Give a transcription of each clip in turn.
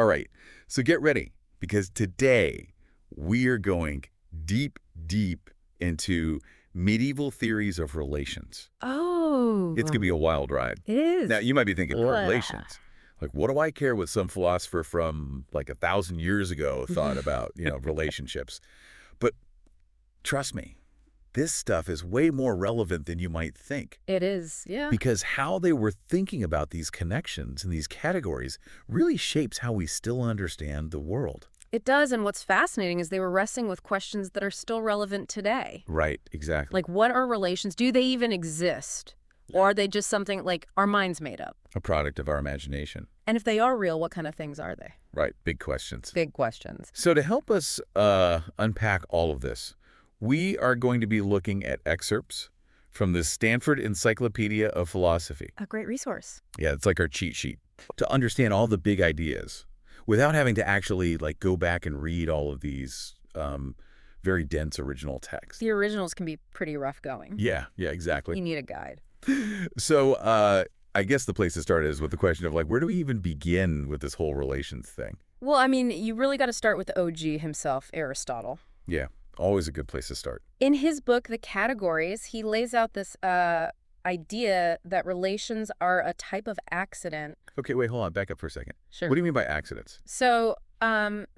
All right, so get ready, because today we are going deep, deep into medieval theories of relations. Oh, It's going to be a wild ride. it is. Now, you might be thinking, Ugh. relations? Like, what do I care what some philosopher from like 1,000 years ago thought about, relationships? But trust me, this stuff is way more relevant than you might think. It is, yeah. Because how they were thinking about these connections and these categories really shapes how we still understand the world. It does, and what's fascinating is they were wrestling with questions that are still relevant today. Right, exactly. Like, what are relations? Do they even exist? Or are they just something like our minds made up? A product of our imagination. And if they are real, what kind of things are they? Right, big questions. Big questions. So to help us unpack all of this, we are going to be looking at excerpts from the Stanford Encyclopedia of Philosophy. A great resource. Yeah, it's like our cheat sheet to understand all the big ideas without having to actually go back and read all of these very dense original texts. The originals can be pretty rough going. Yeah, exactly. You need a guide. So I guess the place to start is with the question of where do we even begin with this whole relations thing? Well, I mean, you really got to start with the OG himself, Aristotle. Yeah, always a good place to start. In his book, The Categories, he lays out this idea that relations are a type of accident. Okay, wait, hold on. Back up for a second. Sure. What do you mean by accidents? So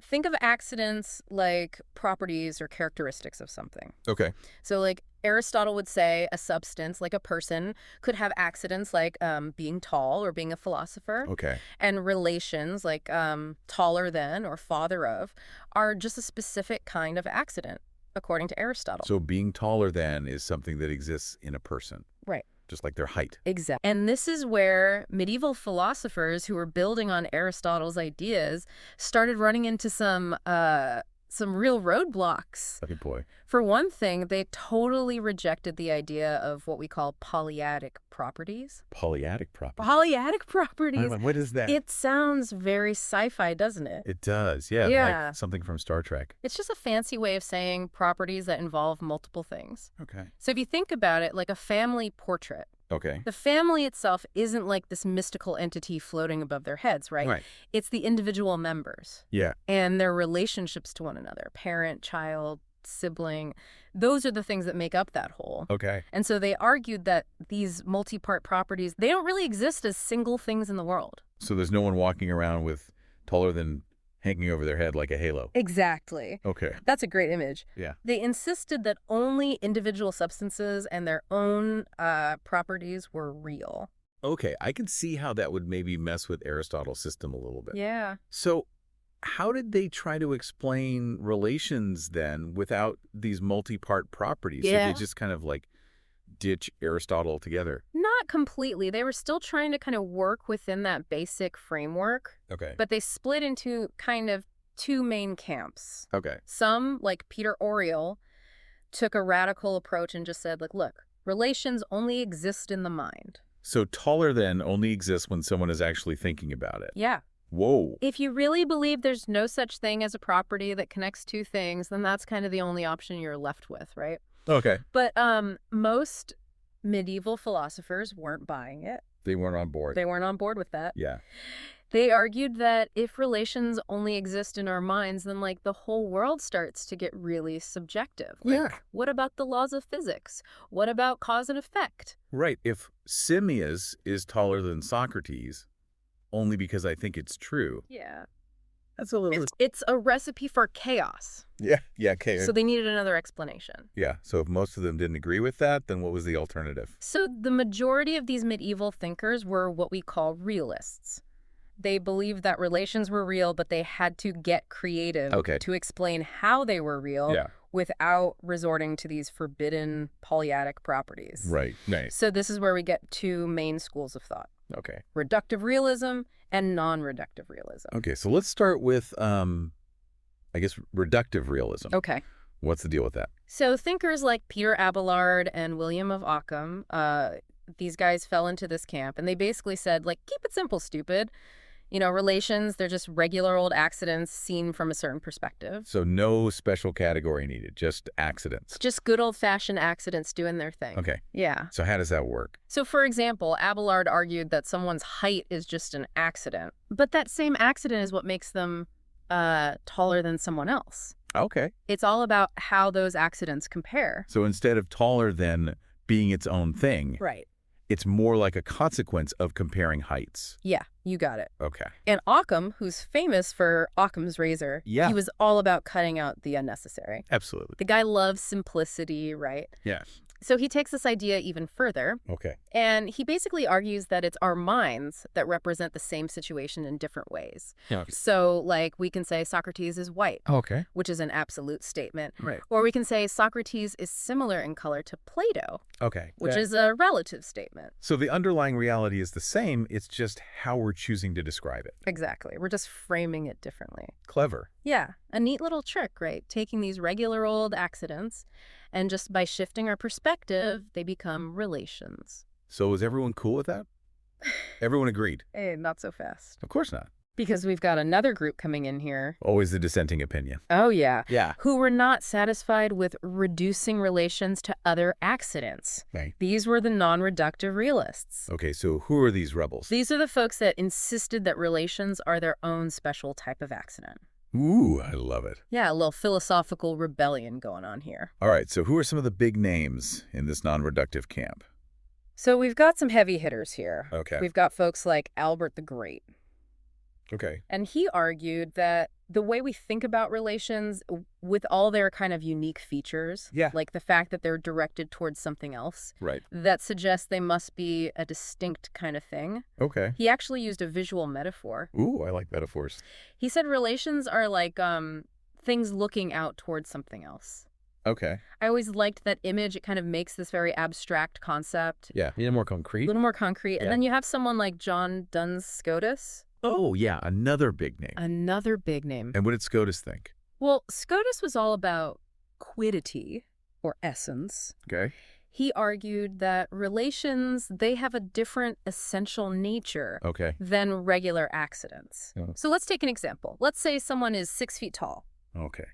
think of accidents like properties or characteristics of something. Okay. So like Aristotle would say a substance, like a person, could have accidents like being tall or being a philosopher. Okay. And relations like taller than or father of are just a specific kind of accident, according to Aristotle. So being taller than is something that exists in a person. Right. Just like their height. Exactly. And this is where medieval philosophers who were building on Aristotle's ideas started running into some real roadblocks. Okay, boy. For one thing, they totally rejected the idea of what we call polyadic properties. Polyadic property. Polyadic properties. What is that? It sounds very sci-fi, doesn't it? It does, yeah. Yeah. Like something from Star Trek. It's just a fancy way of saying properties that involve multiple things. Okay. So if you think about it, like a family portrait, Okay. the family itself isn't like this mystical entity floating above their heads, right? Right. It's the individual members Yeah. and their relationships to one another, parent, child, sibling. Those are the things that make up that whole. Okay. And so they argued that these multi-part properties, they don't really exist as single things in the world. So there's no one walking around with taller than hanging over their head like a halo. Exactly. Okay. That's a great image. Yeah. They insisted that only individual substances and their own properties were real. Okay, I can see how that would maybe mess with Aristotle's system a little bit. Yeah. So how did they try to explain relations then without these multi-part properties? Yeah. So they just kind of ditch Aristotle together? Not completely. They were still trying to kind of work within that basic framework, Okay. but they split into kind of two main camps. Okay. Some, like Peter Oriol, took a radical approach and just said, like, look, relations only exist in the mind. So taller than only exists when someone is actually thinking about it. Yeah. Whoa. If you really believe there's no such thing as a property that connects two things, then that's kind of the only option you're left with, right? Okay. But most medieval philosophers weren't buying it. They weren't on board. They weren't on board with that. Yeah. They argued that if relations only exist in our minds, then like the whole world starts to get really subjective. Like, Yeah. what about the laws of physics? What about cause and effect? Right. If Simmias is taller than Socrates, only because I think it's true, Yeah. that's a little... It's a recipe for chaos. Yeah. Yeah, okay. So they needed another explanation. Yeah. So if most of them didn't agree with that, then what was the alternative? So the majority of these medieval thinkers were what we call realists. They believed that relations were real, but they had to get creative to explain how they were real without resorting to these forbidden polyadic properties. Right. Nice. So this is where we get two main schools of thought. Okay. Reductive realism and non-reductive realism. Okay. So let's start with, I guess, reductive realism. Okay. What's the deal with that? So thinkers like Peter Abelard and William of Ockham, these guys fell into this camp, and they basically said, like, keep it simple, stupid. Relations, they're just regular old accidents seen from a certain perspective. So no special category needed, just accidents. Just good old-fashioned accidents doing their thing. Okay. Yeah. So how does that work? So, for example, Abelard argued that someone's height is just an accident, but that same accident is what makes them taller than someone else. Okay. It's all about how those accidents compare. So instead of taller than being its own thing, right, it's more like a consequence of comparing heights. Yeah, you got it. Okay. And Occam, who's famous for Occam's razor, yeah, he was all about cutting out the unnecessary. Absolutely. The guy loves simplicity, right? Yeah. So he takes this idea even further. Okay. And he basically argues that it's our minds that represent the same situation in different ways. Yeah. So, like, we can say Socrates is white, Okay. which is an absolute statement. Right. Or we can say Socrates is similar in color to Plato, Okay. which is a relative statement. So the underlying reality is the same, it's just how we're choosing to describe it. Exactly. We're just framing it differently. Clever. Yeah, a neat little trick, right? Taking these regular old accidents, and just by shifting our perspective, they become relations. So was everyone cool with that? Everyone agreed? Hey, not so fast. Of course not. Because we've got another group coming in here. Always the dissenting opinion. Oh, yeah. Yeah. Who were not satisfied with reducing relations to other accidents. Okay. These were the non-reductive realists. Okay, so who are these rebels? These are the folks that insisted that relations are their own special type of accident. Ooh, I love it. Yeah, a little philosophical rebellion going on here. All right, so who are some of the big names in this non-reductive camp? So we've got some heavy hitters here. Okay. We've got folks like Albert the Great. Okay. And he argued that the way we think about relations, with all their kind of unique features, like the fact that they're directed towards something else, right, that suggests they must be a distinct kind of thing. Okay. He actually used a visual metaphor. Ooh, I like metaphors. He said relations are like things looking out towards something else. Okay. I always liked that image. It kind of makes this very abstract concept. Yeah, a little more concrete. A little more concrete. And then you have someone like John Duns Scotus. Oh, yeah, another big name. Another big name. And what did Scotus think? Well, Scotus was all about quiddity, or essence. Okay. He argued that relations, they have a different essential nature than regular accidents. Yeah. So let's take an example. Let's say someone is 6 feet tall. Okay.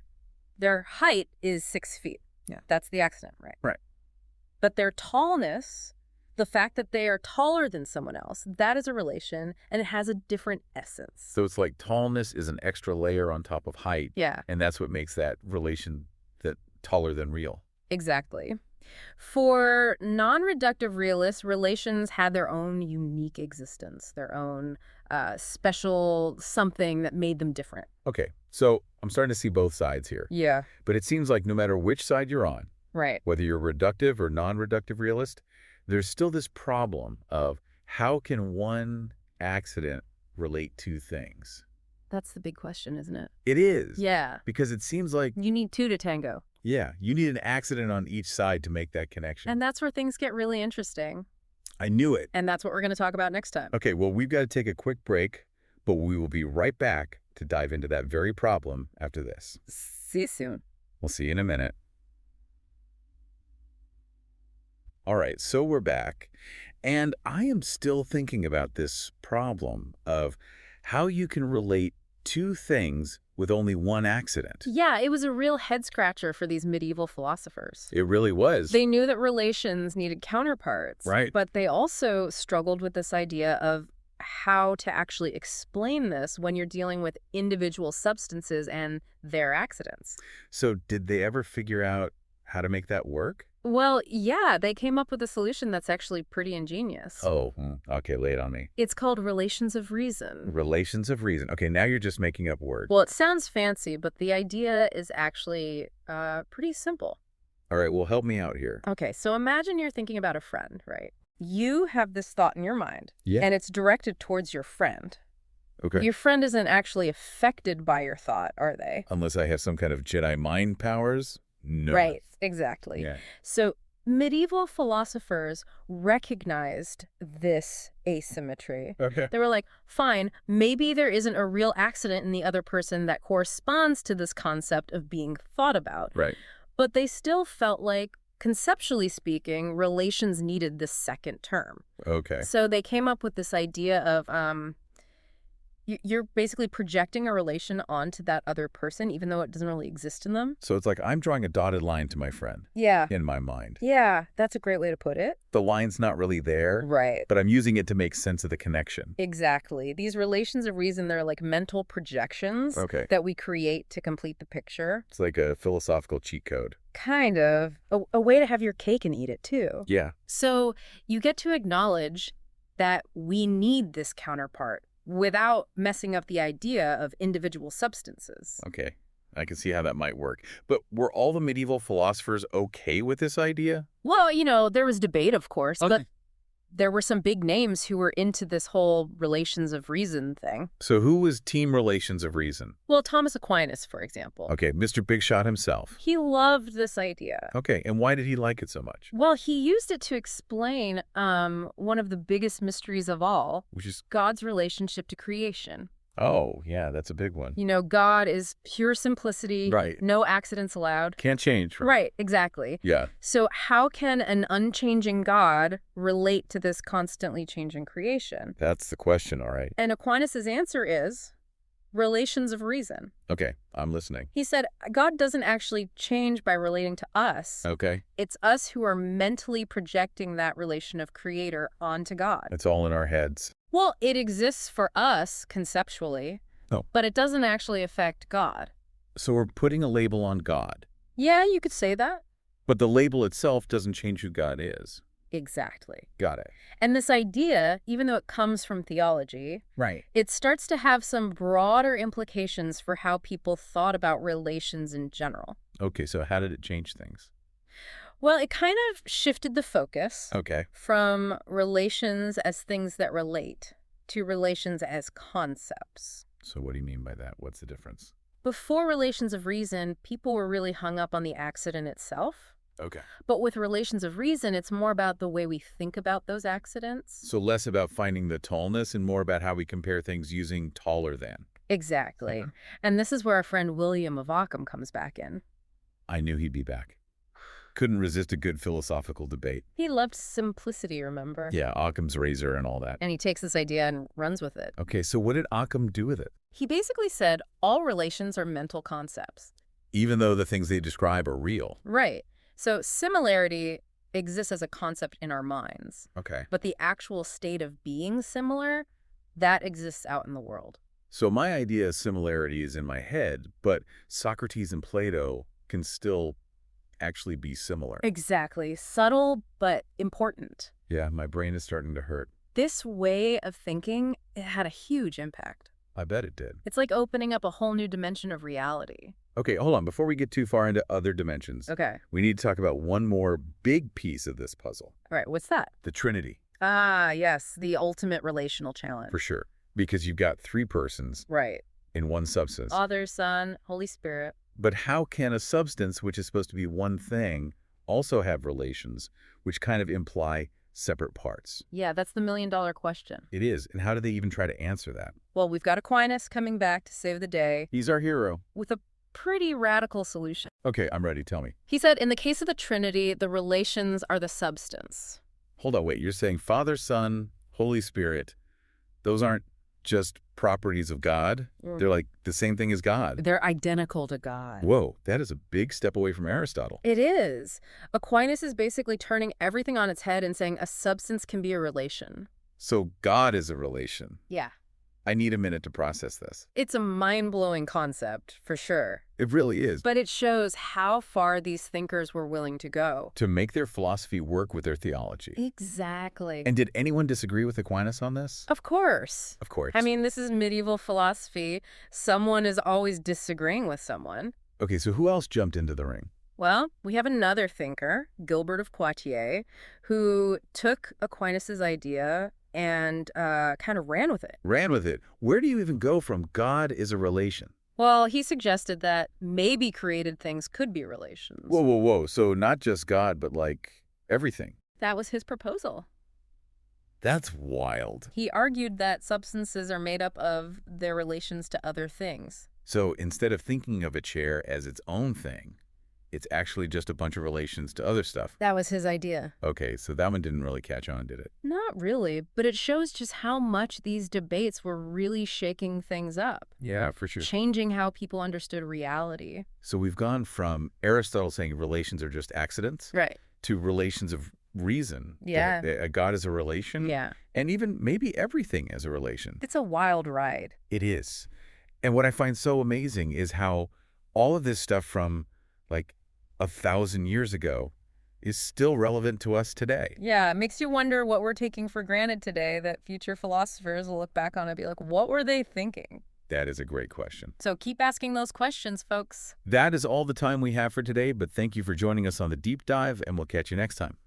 Their height is 6 feet. Yeah. That's the accident, right? Right. But their tallness, the fact that they are taller than someone else, that is a relation, and it has a different essence. So it's like tallness is an extra layer on top of height. Yeah. And that's what makes that relation that taller than real. Exactly. For non-reductive realists, relations had their own unique existence, their own special something that made them different. Okay. So I'm starting to see both sides here. Yeah. But it seems like no matter which side you're on, right, whether you're reductive or non-reductive realist, there's still this problem of how can one accident relate to things? That's the big question, isn't it? It is. Yeah. Because it seems like you need two to tango. Yeah, you need an accident on each side to make that connection. And that's where things get really interesting. I knew it. And that's what we're going to talk about next time. Okay, well, we've got to take a quick break, but we will be right back to dive into that very problem after this. See you soon. We'll see you in a minute. All right, so we're back, and I am still thinking about this problem of how you can relate two things with only one accident. Yeah, it was a real head-scratcher for these medieval philosophers. It really was. They knew that relations needed counterparts. Right. But they also struggled with this idea of how to actually explain this when you're dealing with individual substances and their accidents. So did they ever figure out how to make that work? Well, yeah, they came up with a solution that's actually pretty ingenious. Oh, okay, lay it on me. It's called relations of reason. Relations of reason. Okay, now you're just making up words. Well, it sounds fancy, but the idea is actually pretty simple. All right, well, help me out here. Okay, so imagine you're thinking about a friend, right? You have this thought in your mind, yeah, and it's directed towards your friend. Okay. Your friend isn't actually affected by your thought, are they? Unless I have some kind of Jedi mind powers? No. Right, exactly. Yeah. So medieval philosophers recognized this asymmetry. Okay. They were like, fine, maybe there isn't a real accident in the other person that corresponds to this concept of being thought about. Right. But they still felt like, conceptually speaking, relations needed this second term. Okay. So they came up with this idea of, You're basically projecting a relation onto that other person, even though it doesn't really exist in them. So it's like I'm drawing a dotted line to my friend. Yeah. In my mind. Yeah, that's a great way to put it. The line's not really there. Right. But I'm using it to make sense of the connection. Exactly. These relations of reason, they're like mental projections that we create to complete the picture. It's like a philosophical cheat code. Kind of. A way to have your cake and eat it, too. Yeah. So you get to acknowledge that we need this counterpart without messing up the idea of individual substances. Okay. I can see how that might work. But were all the medieval philosophers okay with this idea? Well, there was debate, of course, but there were some big names who were into this whole relations of reason thing. So who was team relations of reason? Well, Thomas Aquinas, for example. Okay, Mr. Big Shot himself. He loved this idea. Okay, and why did he like it so much? Well, he used it to explain one of the biggest mysteries of all, which is God's relationship to creation. Oh, yeah, that's a big one. God is pure simplicity. Right. No accidents allowed. Can't change. Right, exactly. Yeah. So how can an unchanging God relate to this constantly changing creation? That's the question, all right. And Aquinas' answer is relations of reason. Okay, I'm listening. He said, God doesn't actually change by relating to us. Okay. It's us who are mentally projecting that relation of creator onto God. It's all in our heads. Well, it exists for us conceptually, but it doesn't actually affect God. So we're putting a label on God. Yeah, you could say that. But the label itself doesn't change who God is. Exactly. Got it. And this idea, even though it comes from theology, it starts to have some broader implications for how people thought about relations in general. Okay, so how did it change things? Well, it kind of shifted the focus from relations as things that relate to relations as concepts. So what do you mean by that? What's the difference? Before relations of reason, people were really hung up on the accident itself. Okay. But with relations of reason, it's more about the way we think about those accidents. So less about finding the tallness and more about how we compare things using taller than. Exactly. And this is where our friend William of Ockham comes back in. I knew he'd be back. Couldn't resist a good philosophical debate. He loved simplicity, remember? Yeah, Occam's razor and all that. And he takes this idea and runs with it. Okay, so what did Occam do with it? He basically said all relations are mental concepts. Even though the things they describe are real. Right. So similarity exists as a concept in our minds. Okay. But the actual state of being similar, that exists out in the world. So my idea of similarity is in my head, but Socrates and Plato can still actually be similar. Exactly. Subtle, but important. Yeah, my brain is starting to hurt. This way of thinking, it had a huge impact. I bet it did. It's like opening up a whole new dimension of reality. Okay, hold on. Before we get too far into other dimensions, we need to talk about one more big piece of this puzzle. All right, what's that? The Trinity. Ah, yes, the ultimate relational challenge. For sure. Because you've got three persons in one substance. Father, Son, Holy Spirit. But how can a substance, which is supposed to be one thing, also have relations, which kind of imply separate parts? Yeah, that's the million-dollar question. It is. And how do they even try to answer that? Well, we've got Aquinas coming back to save the day. He's our hero. With a pretty radical solution. Okay, I'm ready. Tell me. He said, in the case of the Trinity, the relations are the substance. Hold on, wait. You're saying Father, Son, Holy Spirit, those aren't just properties of God? They're like the same thing as God. They're identical to God. Whoa, that is a big step away from Aristotle. It is. Aquinas is basically turning everything on its head and saying a substance can be a relation. So God is a relation. Yeah. I need a minute to process this. It's a mind-blowing concept, for sure. It really is. But it shows how far these thinkers were willing to go. To make their philosophy work with their theology. Exactly. And did anyone disagree with Aquinas on this? Of course. Of course. I mean, this is medieval philosophy. Someone is always disagreeing with someone. Okay, so who else jumped into the ring? Well, we have another thinker, Gilbert of Poitiers, who took Aquinas' idea and kind of ran with it. Ran with it? Where do you even go from God is a relation? Well, he suggested that maybe created things could be relations. Whoa, whoa, whoa. So not just God, but like everything. That was his proposal. That's wild. He argued that substances are made up of their relations to other things. So instead of thinking of a chair as its own thing, it's actually just a bunch of relations to other stuff. That was his idea. Okay, so that one didn't really catch on, did it? Not really, but it shows just how much these debates were really shaking things up. Yeah, for sure. Changing how people understood reality. So we've gone from Aristotle saying relations are just accidents, right, to relations of reason. Yeah. A God is a relation. Yeah. And even maybe everything is a relation. It's a wild ride. It is. And what I find so amazing is how all of this stuff from like 1,000 years ago is still relevant to us today. Yeah, it makes you wonder what we're taking for granted today that future philosophers will look back on and be like, what were they thinking? That is a great question. So keep asking those questions, folks. That is all the time we have for today, but thank you for joining us on the deep dive, and we'll catch you next time.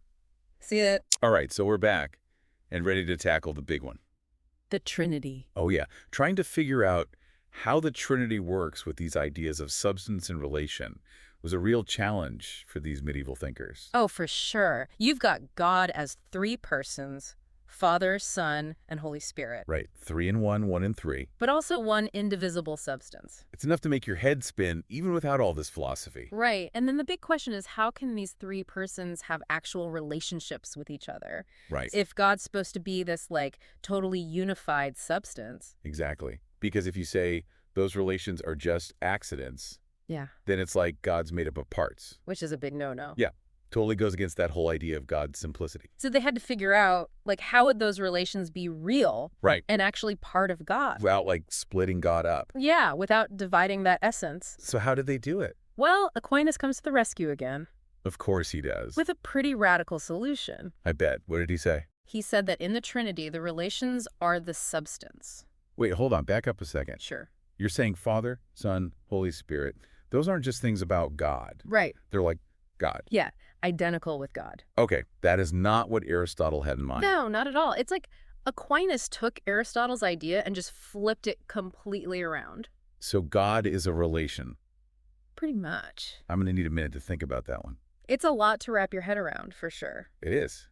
See ya. All right, so we're back and ready to tackle the big one. The Trinity. Oh, yeah. Trying to figure out how the Trinity works with these ideas of substance and relation was a real challenge for these medieval thinkers. Oh, for sure. You've got God as three persons, Father, Son, and Holy Spirit. Right. 3 in 1, 1 in 3. But also one indivisible substance. It's enough to make your head spin, even without all this philosophy. Right. And then the big question is, how can these three persons have actual relationships with each other? Right. If God's supposed to be this, like, totally unified substance. Exactly. Because if you say those relations are just accidents, yeah, then it's like God's made up of parts. Which is a big no-no. Yeah. Totally goes against that whole idea of God's simplicity. So they had to figure out, like, how would those relations be real? Right. And actually part of God? Without, like, splitting God up. Yeah, without dividing that essence. So how did they do it? Well, Aquinas comes to the rescue again. Of course he does. With a pretty radical solution. I bet. What did he say? He said that in the Trinity, the relations are the substance. Wait, hold on. Back up a second. Sure. You're saying Father, Son, Holy Spirit. Those aren't just things about God. Right. They're like God. Yeah, identical with God. Okay, that is not what Aristotle had in mind. No, not at all. It's like Aquinas took Aristotle's idea and just flipped it completely around. So God is a relation. Pretty much. I'm going to need a minute to think about that one. It's a lot to wrap your head around, for sure. It is.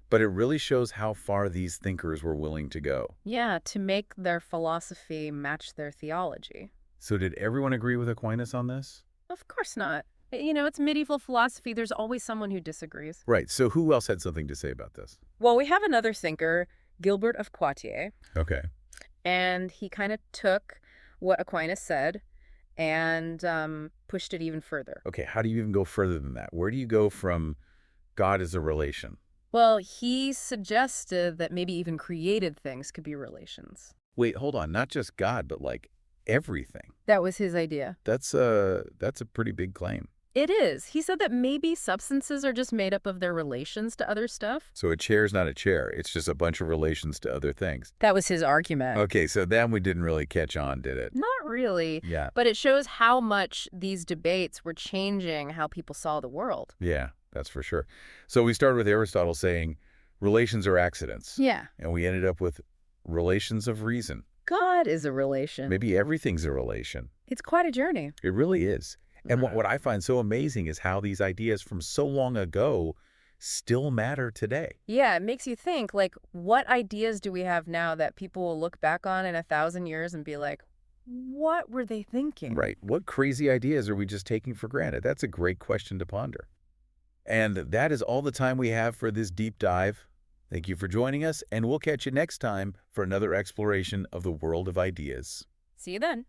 But it really shows how far these thinkers were willing to go. Yeah, to make their philosophy match their theology. So did everyone agree with Aquinas on this? Of course not. You know, it's medieval philosophy. There's always someone who disagrees. Right. So who else had something to say about this? Well, we have another thinker, Gilbert of Poitiers. Okay. And he kind of took what Aquinas said and pushed it even further. Okay, how do you even go further than that? Where do you go from God as a relation? Well, he suggested that maybe even created things could be relations. Wait, hold on. Not just God, but like everything. That was his idea. That's a pretty big claim. It is. He said that maybe substances are just made up of their relations to other stuff. So a chair is not a chair. It's just a bunch of relations to other things. That was his argument. Okay, so then we didn't really catch on, did it? Not really. Yeah. But it shows how much these debates were changing how people saw the world. Yeah, that's for sure. So we started with Aristotle saying relations are accidents. Yeah. And we ended up with relations of reason. God is a relation. Maybe everything's a relation. It's quite a journey. It really is. And what I find so amazing is how these ideas from so long ago still matter today. Yeah, it makes you think, like, what ideas do we have now that people will look back on in 1,000 years and be like, what were they thinking? Right. What crazy ideas are we just taking for granted? That's a great question to ponder. And that is all the time we have for this deep dive. Thank you for joining us, and we'll catch you next time for another exploration of the world of ideas. See you then.